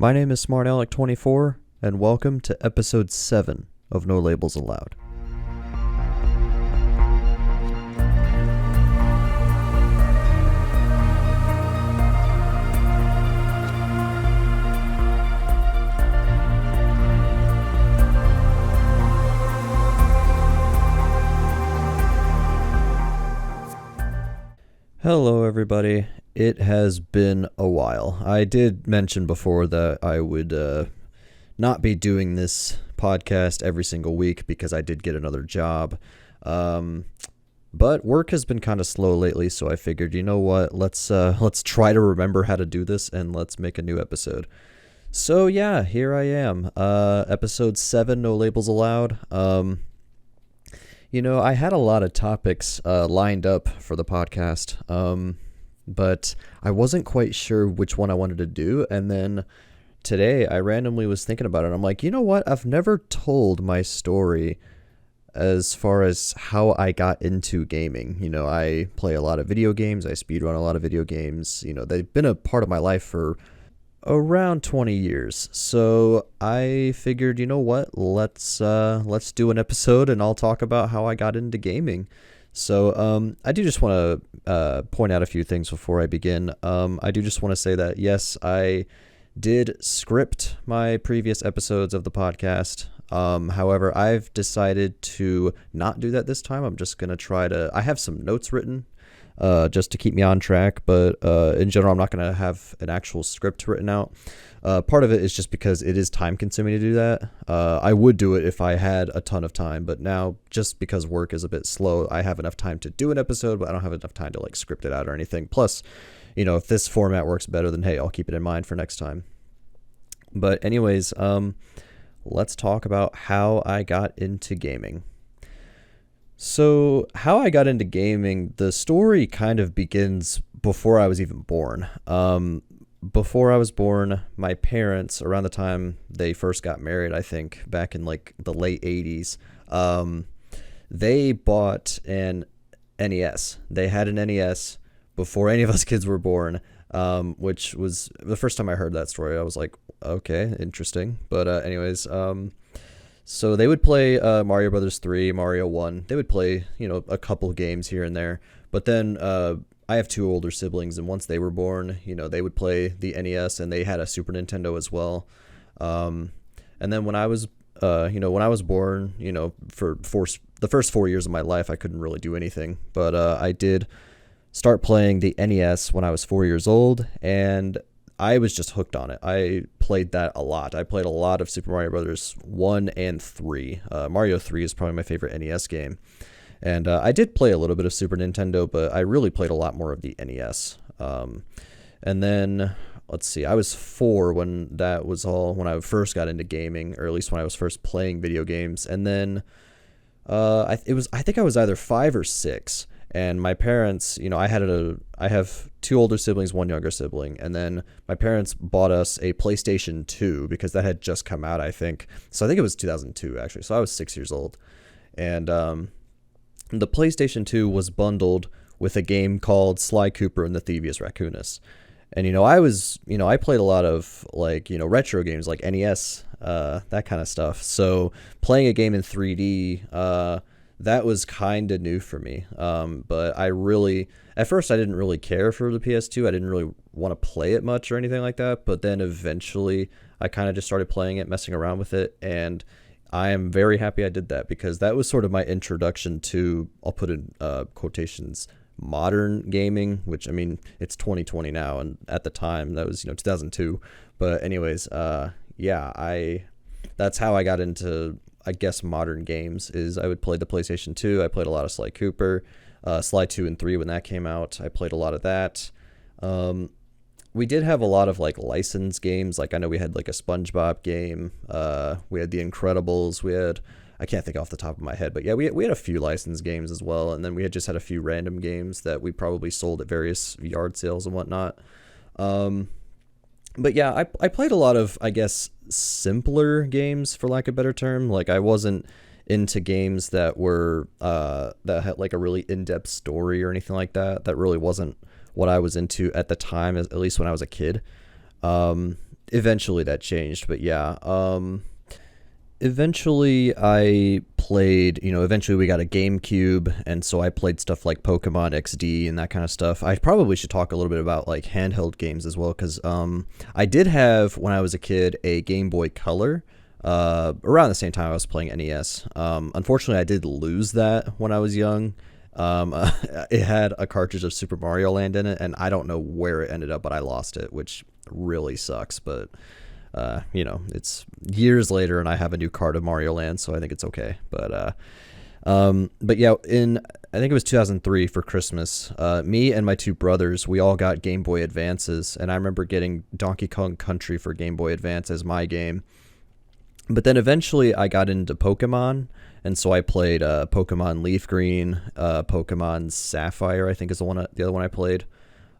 My name is SmartAlec24, and welcome to episode 7 of No Labels Allowed. Hello everybody, it has been a while. I did mention before that I would not be doing this podcast every single week because I did get another job. But work has been kind of slow lately, so I figured, you know what, let's try to remember how to do this and let's make a new episode. So yeah, here I am, episode 7, No Labels Allowed. I had a lot of topics lined up for the podcast, but I wasn't quite sure which one I wanted to do. And then today I randomly was thinking about it. I'm like, you know what? I've never told my story as far as how I got into gaming. I play a lot of video games. I speedrun a lot of video games. They've been a part of my life for around 20 years. So I figured, you know what, let's do an episode and I'll talk about how I got into gaming. So I do just want to point out a few things before I begin. I do just want to say that yes, I did script my previous episodes of the podcast. However, I've decided to not do that this time. I'm just going to I have some notes written just to keep me on track, but in general, I'm not going to have an actual script written out. Part of it is just because it is time consuming to do that. I would do it if I had a ton of time, but now just because work is a bit slow, I have enough time to do an episode, but I don't have enough time to script it out or anything. Plus, if this format works better, then hey, I'll keep it in mind for next time. But anyways, let's talk about how I got into gaming. So how I got into gaming, the story kind of begins before I was even born. Before I was born, my parents, around the time they first got married, I think back in the late 80s, they bought an NES. They had an NES before any of us kids were born, which was the first time I heard that story. I was like, okay, interesting. But anyways, so they would play Mario Brothers 3, Mario 1. They would play, a couple games here and there. But then I have two older siblings, and once they were born, they would play the NES, and they had a Super Nintendo as well. And then when I was, born, for the first 4 years of my life, I couldn't really do anything. But I did start playing the NES when I was 4 years old, and I was just hooked on it. I played that a lot. I played a lot of Super Mario Brothers 1 and 3. Mario 3 is probably my favorite NES game. And I did play a little bit of Super Nintendo, but I really played a lot more of the NES. And then, let's see, I was 4 when I first got into gaming, or at least when I was first playing video games. And then I think I was either 5 or 6. And my parents, I have two older siblings, one younger sibling, and then my parents bought us a PlayStation 2 because that had just come out, I think. So I think it was 2002, actually. So I was 6 years old. And the PlayStation 2 was bundled with a game called Sly Cooper and the Thievius Raccoonus. And, I played a lot of, retro games like NES, that kind of stuff. So playing a game in 3D, that was kind of new for me. But at first I didn't really care for the PS2. I didn't really want to play it much or anything like that. But then eventually I kind of just started playing it, messing around with it. And I am very happy I did that because that was sort of my introduction to, I'll put in quotations, modern gaming, which it's 2020 now. And at the time that was, 2002. But anyways, that's how I got into, I guess, modern games. Is I would play the PlayStation 2. I played a lot of Sly Cooper, Sly 2 and 3 when that came out. I played a lot of that. We did have a lot of licensed games. I know we had a SpongeBob game. We had The Incredibles. I can't think off the top of my head, but yeah, we had a few licensed games as well. And then we had just had a few random games that we probably sold at various yard sales and whatnot. But yeah, I played a lot of, I guess, simpler games, for lack of a better term. I wasn't into games that were that had a really in-depth story or anything like that. That really wasn't what I was into at the time, at least when I was a kid. eventually that changed, but yeah. Eventually I played, eventually we got a GameCube, and so I played stuff like Pokemon XD and that kind of stuff. I probably should talk a little bit about like handheld games as well, because I did have, when I was a kid, a Game Boy Color. Around the same time I was playing NES. Unfortunately, I did lose that when I was young. It had a cartridge of Super Mario Land in it, and I don't know where it ended up, but I lost it, which really sucks. But it's years later, and I have a new card of Mario Land, so I think it's okay. But yeah, I think it was 2003 for Christmas. Me and my two brothers, we all got Game Boy Advances, and I remember getting Donkey Kong Country for Game Boy Advance as my game. But then eventually I got into Pokemon, and so I played Pokemon Leaf Green, Pokemon Sapphire, I think is the other one I played.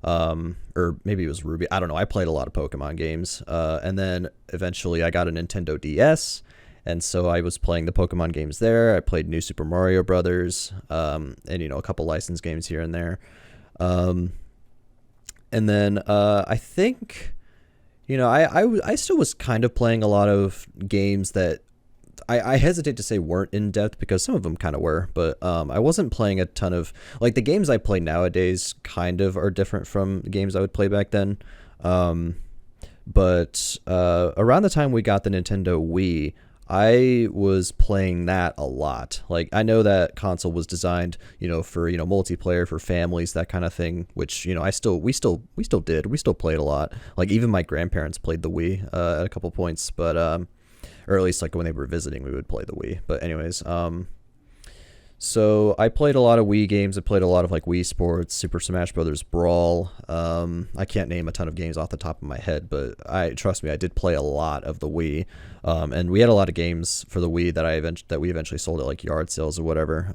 Or maybe it was Ruby. I don't know. I played a lot of Pokemon games. And then eventually I got a Nintendo DS, and so I was playing the Pokemon games there. I played New Super Mario Brothers, and a couple licensed games here and there. And then I think, I still was kind of playing a lot of games that I hesitate to say weren't in depth, because some of them kind of were, but I wasn't playing a ton of, like, the games I play nowadays kind of are different from the games I would play back then. But around the time we got the Nintendo Wii, I was playing that a lot. Like, I know that console was designed, for, multiplayer, for families, that kind of thing, which, we still did. We still played a lot. Like, even my grandparents played the Wii at a couple points, but or at least like when they were visiting, we would play the Wii. But anyways, so I played a lot of Wii games. I played a lot of like Wii Sports, Super Smash Brothers Brawl. I can't name a ton of games off the top of my head, but trust me, I did play a lot of the Wii. And we had a lot of games for the Wii that we eventually sold at like yard sales or whatever.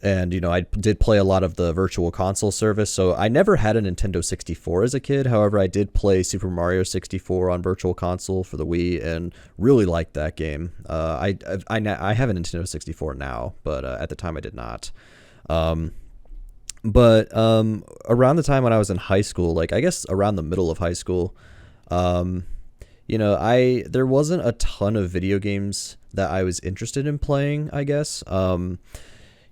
And, I did play a lot of the Virtual Console service, so I never had a Nintendo 64 as a kid. However, I did play Super Mario 64 on Virtual Console for the Wii and really liked that game. I have a Nintendo 64 now, but at the time I did not. But around the time when I was in high school, like I guess around the middle of high school, there wasn't a ton of video games that I was interested in playing, I guess.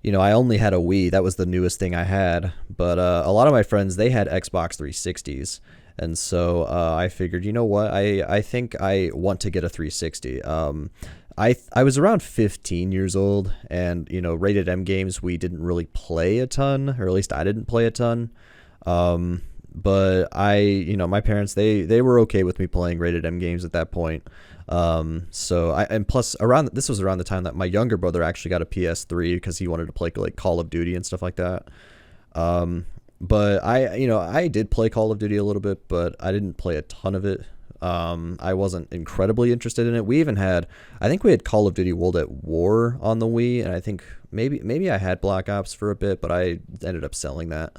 I only had a Wii. That was the newest thing I had. But a lot of my friends, they had Xbox 360s. And so I figured, you know what? I think I want to get a 360. I was around 15 years old, and, rated M games, we didn't really play a ton, or at least I didn't play a ton. But my parents, they were okay with me playing rated M games at that point. Plus this was around the time that my younger brother actually got a PS3 because he wanted to play like Call of Duty and stuff like that. But I did play Call of Duty a little bit, but I didn't play a ton of it. I wasn't incredibly interested in it. I think we had Call of Duty World at War on the Wii, and I think maybe I had Black Ops for a bit, but I ended up selling that.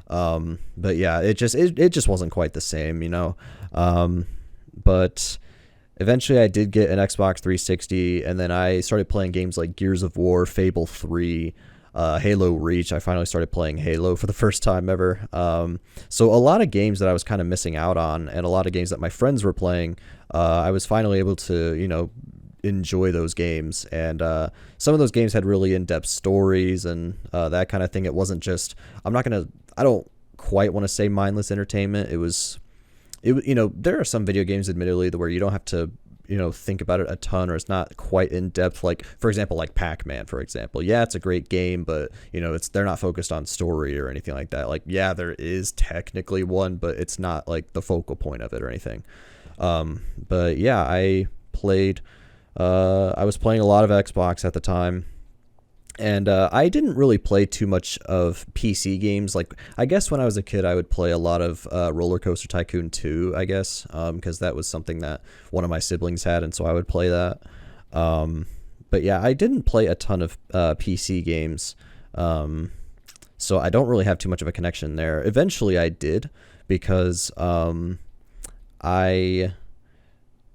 But yeah, it just wasn't quite the same, but eventually I did get an Xbox 360, and then I started playing games like Gears of War, Fable 3, Halo Reach. I finally started playing Halo for the first time ever. So a lot of games that I was kind of missing out on, and a lot of games that my friends were playing, I was finally able to, enjoy those games. And some of those games had really in-depth stories and that kind of thing. It wasn't just, I don't quite want to say mindless entertainment. There are some video games, admittedly, where you don't have to, think about it a ton, or it's not quite in depth. Like, for example, like Pac-Man, for example. Yeah, it's a great game, but, they're not focused on story or anything like that. Like, yeah, there is technically one, but it's not like the focal point of it or anything. But yeah, I was playing a lot of Xbox at the time. And I didn't really play too much of PC games. Like, I guess when I was a kid, I would play a lot of Roller Coaster Tycoon 2, I guess, because that was something that one of my siblings had, and so I would play that. But yeah, I didn't play a ton of PC games, so I don't really have too much of a connection there. Eventually I did, because I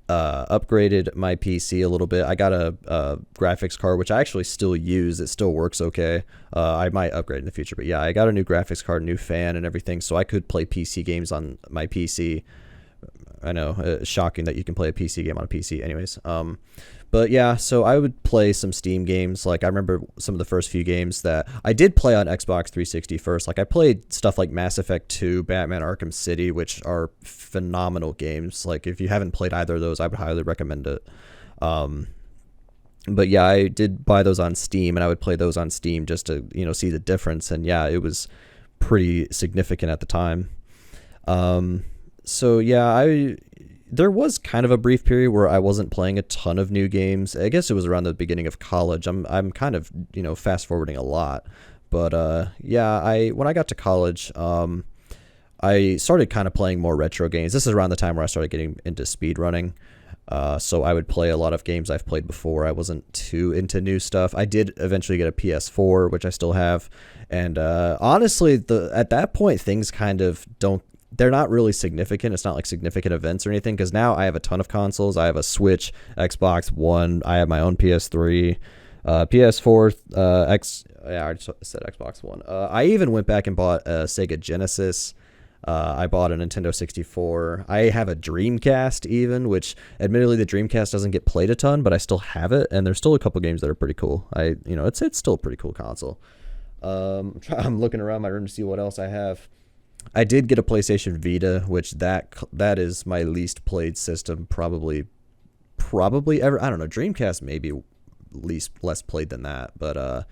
upgraded my PC a little bit. I got a graphics card, which I actually still use. It still works okay. I might upgrade in the future, but yeah, I got a new graphics card, new fan and everything, so I could play PC games on my PC. I know, shocking that you can play a PC game on a PC. Anyways, but yeah, so I would play some Steam games. Like I remember some of the first few games that I did play on Xbox 360 first. Like I played stuff like Mass Effect 2, Batman Arkham City, which are phenomenal games. Like if you haven't played either of those, I would highly recommend it. Um, but yeah, I did buy those on Steam, and I would play those on Steam just to see the difference. And yeah, it was pretty significant at the time. So yeah, I there was kind of a brief period where I wasn't playing a ton of new games. I guess it was around the beginning of college. I'm kind of fast forwarding a lot, but yeah, I when I got to college, I started kind of playing more retro games. This is around the time where I started getting into speed running. So I would play a lot of games I've played before. I wasn't too into new stuff. I did eventually get a PS4, which I still have, and honestly, at that point things kind of don't. They're not really significant. It's not like significant events or anything, because now I have a ton of consoles. I have a Switch, Xbox One. I have my own PS3, PS4, Yeah, I just said Xbox One. I even went back and bought a Sega Genesis. I bought a Nintendo 64. I have a Dreamcast even, which admittedly the Dreamcast doesn't get played a ton, but I still have it, and there's still a couple games that are pretty cool. It's still a pretty cool console. I'm looking around my room to see what else I have. I did get a PlayStation Vita, which that is my least played system probably ever. I don't know, Dreamcast maybe less played than that, but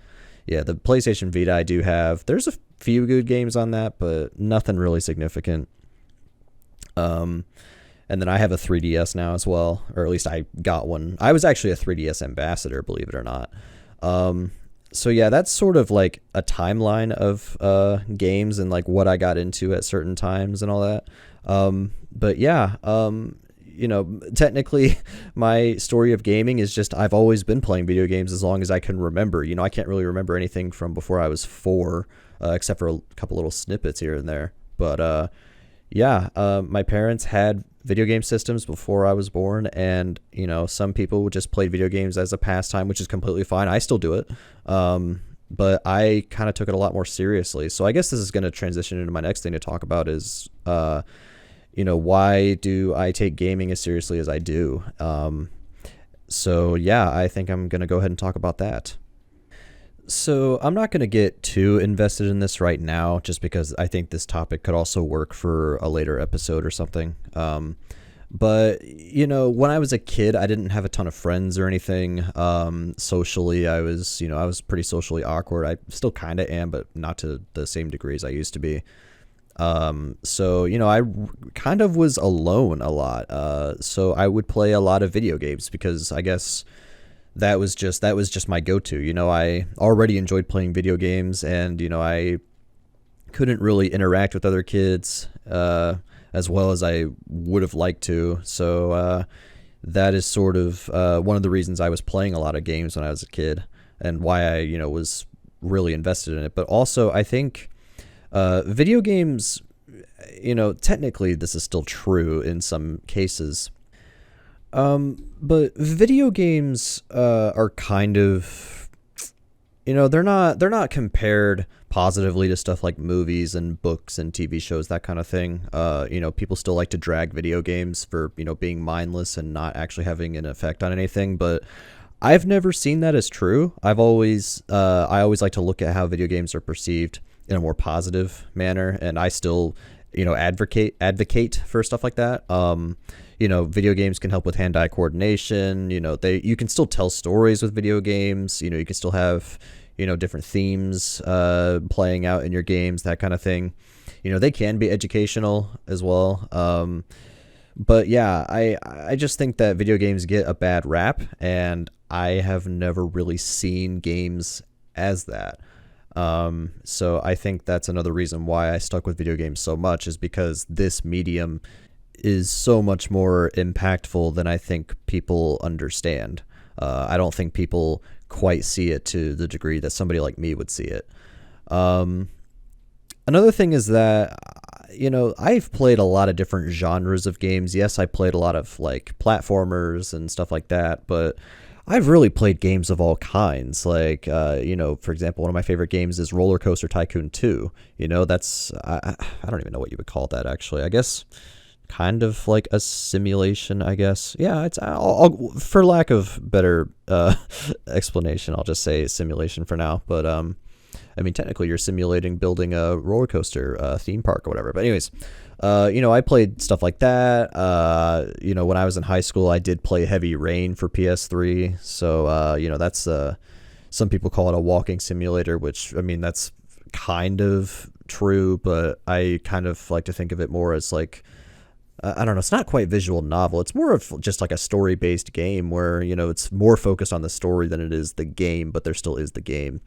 yeah, the PlayStation Vita I do have. There's a few good games on that, but nothing really significant. And then I have a 3DS now as well, or at least I got one. I was actually a 3DS ambassador, believe it or not. So yeah, that's sort of like a timeline of games and like what I got into at certain times and all that. But yeah, technically my story of gaming is just I've always been playing video games as long as I can remember. I can't really remember anything from before I was 4, except for a couple little snippets here and there. But yeah, my parents had video game systems before I was born, and some people just played video games as a pastime, which is completely fine. I still do it, but I kind of took it a lot more seriously. So I guess this is going to transition into my next thing to talk about is why do I take gaming as seriously as I do? So yeah, I think I'm going to go ahead and talk about that. So I'm not going to get too invested in this right now, just because I think this topic could also work for a later episode or something. But when I was a kid, I didn't have a ton of friends or anything. Socially, I was pretty socially awkward. I still kind of am, but not to the same degree as I used to be. So I kind of was alone a lot. So I would play a lot of video games because I guess that was just my go-to. I already enjoyed playing video games, and I couldn't really interact with other kids as well as I would have liked to. So that is sort of one of the reasons I was playing a lot of games when I was a kid, and why I was really invested in it. But also I think video games, technically this is still true in some cases. But video games are kind of, they're not compared positively to stuff like movies and books and TV shows, that kind of thing. People still like to drag video games for, being mindless and not actually having an effect on anything, but I've never seen that as true. I always like to look at how video games are perceived in a more positive manner, and I still, advocate for stuff like that. Video games can help with hand-eye coordination. You can still tell stories with video games. You can still have, different themes playing out in your games, that kind of thing. They can be educational as well. But yeah, I just think that video games get a bad rap, and I have never really seen games as that. So I think that's another reason why I stuck with video games so much, is because this medium is so much more impactful than I think people understand. I don't think people quite see it to the degree that somebody like me would see it. Another thing is that, I've played a lot of different genres of games. Yes, I played a lot of like platformers and stuff like that, but I've really played games of all kinds. Like, for example, one of my favorite games is Roller Coaster Tycoon 2. That's, I don't even know what you would call that, actually. I guess kind of like a simulation, I guess. Yeah, I'll for lack of better explanation, I'll just say simulation for now. But I mean, technically, you're simulating building a roller coaster, theme park, or whatever. But anyways, I played stuff like that. When I was in high school, I did play Heavy Rain for PS3. So, that's some people call it a walking simulator, which I mean, that's kind of true, but I kind of like to think of it more as like, I don't know, it's not quite visual novel. It's more of just like a story-based game where, it's more focused on the story than it is the game, but there still is the game.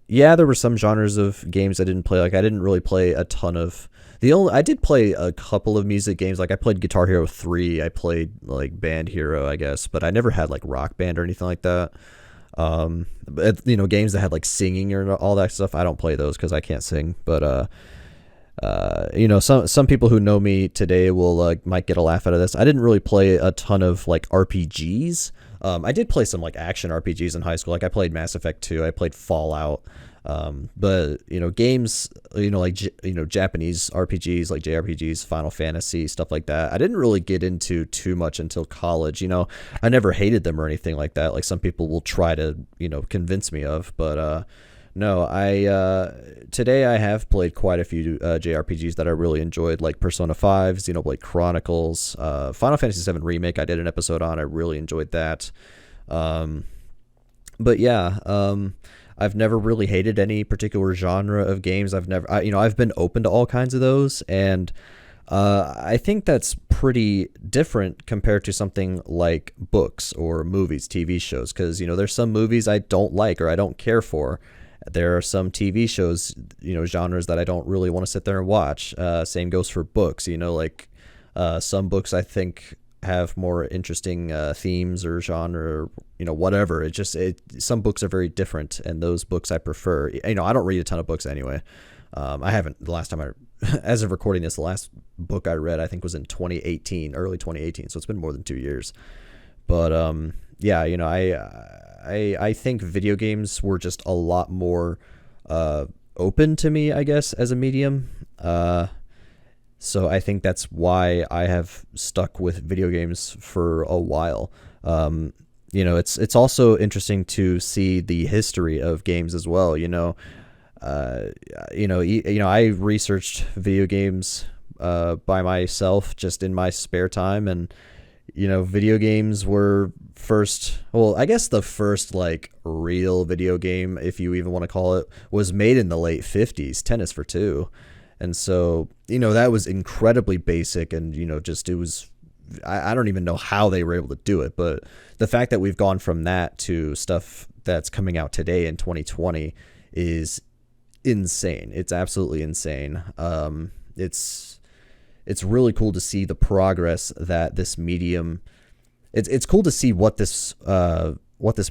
Yeah, there were some genres of games I didn't play. Like I didn't really play a ton of I did play a couple of music games. Like I played Guitar Hero 3. I played like Band Hero, I guess, but I never had like Rock Band or anything like that. But, games that had like singing or all that stuff, I don't play those because I can't sing. But some people who know me today will might get a laugh out of this. I didn't really play a ton of like RPGs. I did play some like action RPGs in high school. Like I played Mass Effect 2. I played Fallout. But games, Japanese RPGs like JRPGs, Final Fantasy, stuff like that, I didn't really get into too much until college. I never hated them or anything like that. Like some people will try to, convince me of, but, no, today I have played quite a few JRPGs that I really enjoyed, like Persona 5, Xenoblade Chronicles, Final Fantasy 7 Remake. I did an episode on. I really enjoyed that. But yeah, I've never really hated any particular genre of games. I've been open to all kinds of those, and I think that's pretty different compared to something like books or movies, TV shows, because there's some movies I don't like or I don't care for. There are some TV shows, genres that I don't really want to sit there and watch. Same goes for books, some books I think have more interesting themes or genre, whatever. Some books are very different, and those books I prefer. I don't read a ton of books anyway. I haven't. The last time as of recording this, the last book I read I think was in 2018, early 2018. So it's been more than 2 years. But yeah, I think video games were just a lot more open to me, I guess, as a medium. So I think that's why I have stuck with video games for a while. It's also interesting to see the history of games as well. I researched video games by myself just in my spare time, and video games were I guess the first like real video game, if you even want to call it, was made in the late 50s, Tennis for Two. And so, that was incredibly basic, and, it was, I don't even know how they were able to do it, but the fact that we've gone from that to stuff that's coming out today in 2020 is insane. It's absolutely insane. It's really cool to see the progress that this medium, it's cool to see what this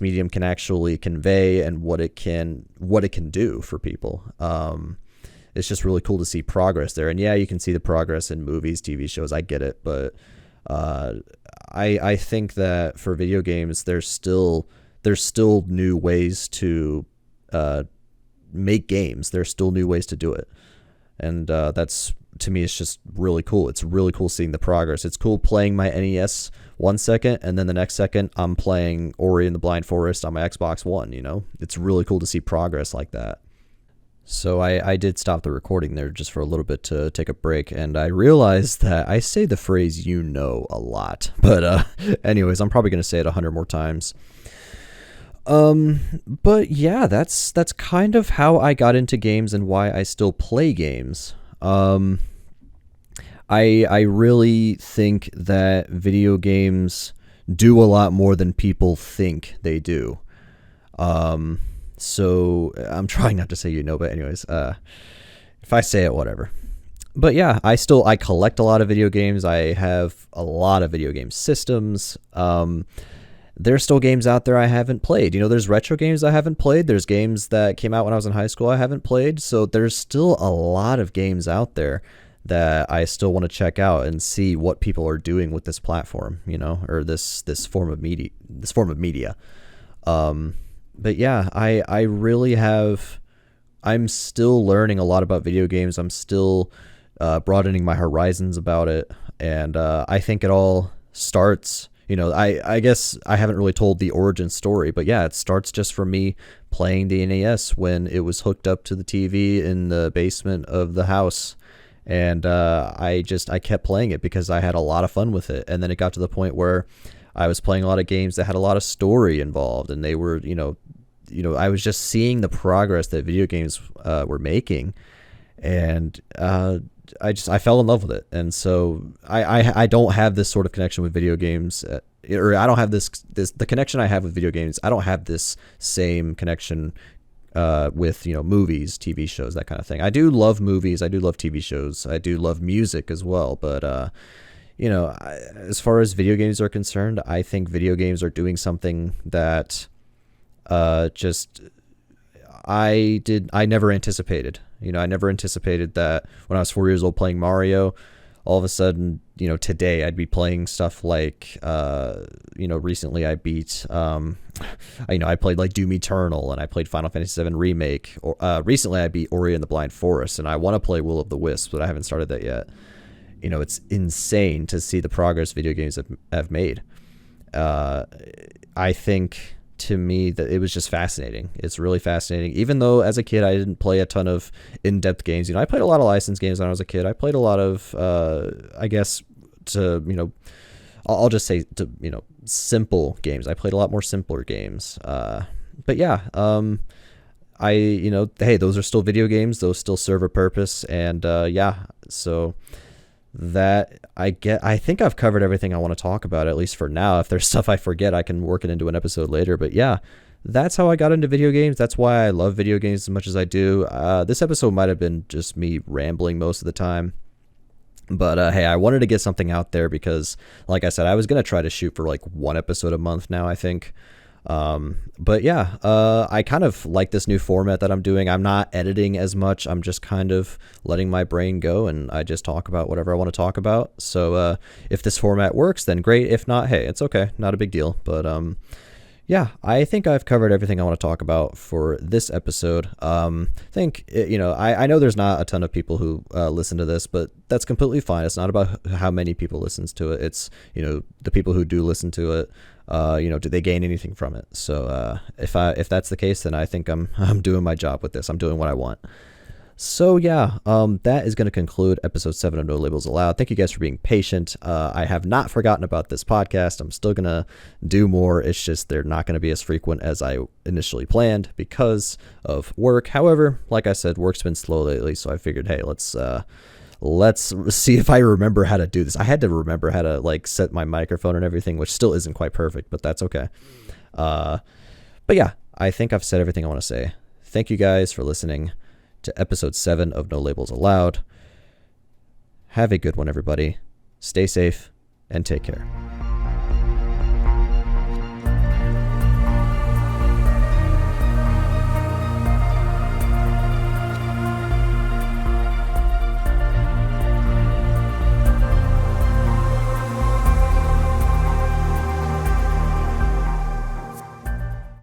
medium can actually convey and what it can do for people. It's just really cool to see progress there. And yeah, you can see the progress in movies, TV shows. I get it. But I think that for video games, there's still new ways to make games. There's still new ways to do it. And that's, to me, it's just really cool. It's really cool seeing the progress. It's cool playing my NES 1 second, and then the next second I'm playing Ori and the Blind Forest on my Xbox One. It's really cool to see progress like that. So I did stop the recording there just for a little bit to take a break, and I realized that I say the phrase a lot. But anyways, I'm probably going to say it 100 more times. But yeah, that's kind of how I got into games and why I still play games. I really think that video games do a lot more than people think they do. So I'm trying not to say but anyways, if I say it, whatever. But yeah, I collect a lot of video games. I have a lot of video game systems. There's still games out there I haven't played. There's retro games I haven't played. There's games that came out when I was in high school I haven't played. So there's still a lot of games out there that I still want to check out and see what people are doing with this platform, or this form of media. But yeah, I'm still learning a lot about video games. I'm still broadening my horizons about it. And I think it all starts, I guess I haven't really told the origin story, but yeah, it starts just from me playing the NES when it was hooked up to the TV in the basement of the house. And I kept playing it because I had a lot of fun with it. And then it got to the point where I was playing a lot of games that had a lot of story involved, and they were, I was just seeing the progress that video games were making, and I fell in love with it. And so I don't have this sort of connection with video games, or I don't have the connection I have with video games. I don't have this same connection with movies, TV shows, that kind of thing. I do love movies, I do love TV shows, I do love music as well, but as far as video games are concerned, I think video games are doing something that just I never anticipated. I never anticipated that when I was 4 years old playing Mario, all of a sudden, today I'd be playing stuff like, recently I beat, I played like Doom Eternal, and I played Final Fantasy VII Remake. Or recently I beat Ori and the Blind Forest, and I want to play Will of the Wisps, but I haven't started that yet. It's insane to see the progress video games have made. I think, to me, that it was just fascinating. It's really fascinating. Even though as a kid I didn't play a ton of in-depth games. I played a lot of licensed games when I was a kid. I played a lot of I'll just say simple games. I played a lot more simpler games. But yeah, hey, those are still video games. Those still serve a purpose. And so that I think I've covered everything I want to talk about, at least for now. If there's stuff I forget, I can work it into an episode later. But yeah, that's how I got into video games. That's why I love video games as much as I do. This episode might have been just me rambling most of the time. But hey, I wanted to get something out there because, like I said, I was going to try to shoot for like one episode a month now, I think. But yeah, I kind of like this new format that I'm doing. I'm not editing as much. I'm just kind of letting my brain go, and I just talk about whatever I want to talk about. So, if this format works, then great. If not, hey, it's okay. Not a big deal. But, yeah, I think I've covered everything I want to talk about for this episode. I think, I know there's not a ton of people who listen to this, but that's completely fine. It's not about how many people listens to it. It's, the people who do listen to it, do they gain anything from it? So if that's the case, then I think I'm doing my job with this. I'm doing what I want. So yeah, that is going to conclude episode 7 of No Labels Allowed. Thank you guys for being patient. I have not forgotten about this podcast. I'm still going to do more. It's just they're not going to be as frequent as I initially planned because of work. However, like I said, work's been slow lately, so I figured, hey, let's see if I remember how to do this. I had to remember how to set my microphone and everything, which still isn't quite perfect, but that's okay. But yeah, I think I've said everything I want to say. Thank you guys for listening to episode 7 of No Labels Allowed. Have a good one, everybody. Stay safe and take care.